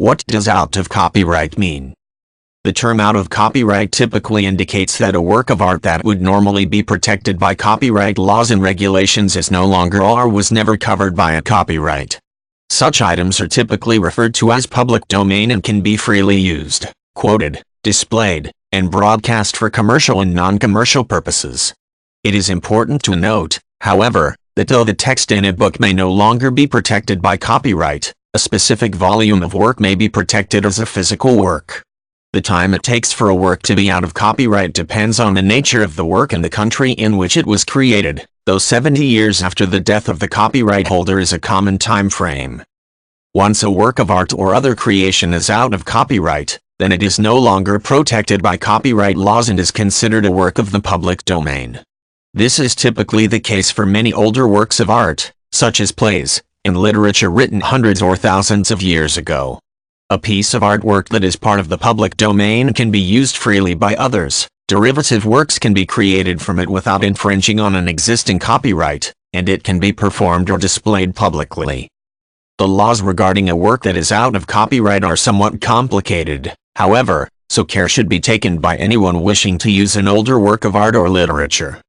What does out of copyright mean? The term out of copyright typically indicates that a work of art that would normally be protected by copyright laws and regulations is no longer or was never covered by a copyright. Such items are typically referred to as public domain and can be freely used, quoted, displayed, and broadcast for commercial and non-commercial purposes. It is important to note, however, that though the text in a book may no longer be protected by copyright, a specific volume of work may be protected as a physical work. The time it takes for a work to be out of copyright depends on the nature of the work and the country in which it was created, though 70 years after the death of the copyright holder is a common time frame. Once a work of art or other creation is out of copyright, then it is no longer protected by copyright laws and is considered a work of the public domain. This is typically the case for many older works of art, such as plays, and literature written hundreds or thousands of years ago. A piece of artwork that is part of the public domain can be used freely by others. Derivative works can be created from it without infringing on an existing copyright, and it can be performed or displayed publicly. The laws regarding a work that is out of copyright are somewhat complicated, however, so care should be taken by anyone wishing to use an older work of art or literature.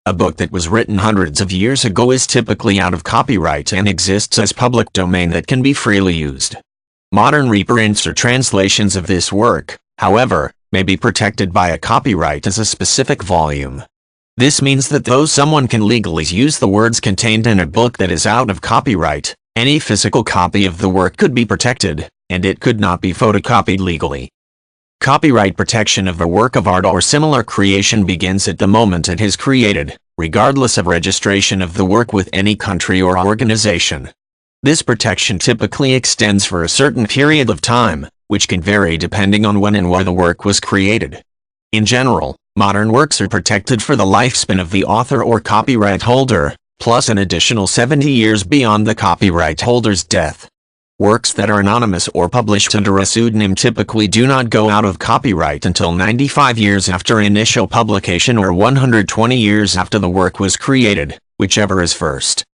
A book that was written hundreds of years ago is typically out of copyright and exists as public domain that can be freely used. Modern reprints or translations of this work, however, may be protected by a copyright as a specific volume. This means that though someone can legally use the words contained in a book that is out of copyright, any physical copy of the work could be protected, and it could not be photocopied legally. Copyright protection of a work of art or similar creation begins at the moment it is created, regardless of registration of the work with any country or organization. This protection typically extends for a certain period of time, which can vary depending on when and where the work was created. In general, modern works are protected for the lifespan of the author or copyright holder, plus an additional 70 years beyond the copyright holder's death. Works that are anonymous or published under a pseudonym typically do not go out of copyright until 95 years after initial publication or 120 years after the work was created, whichever is first.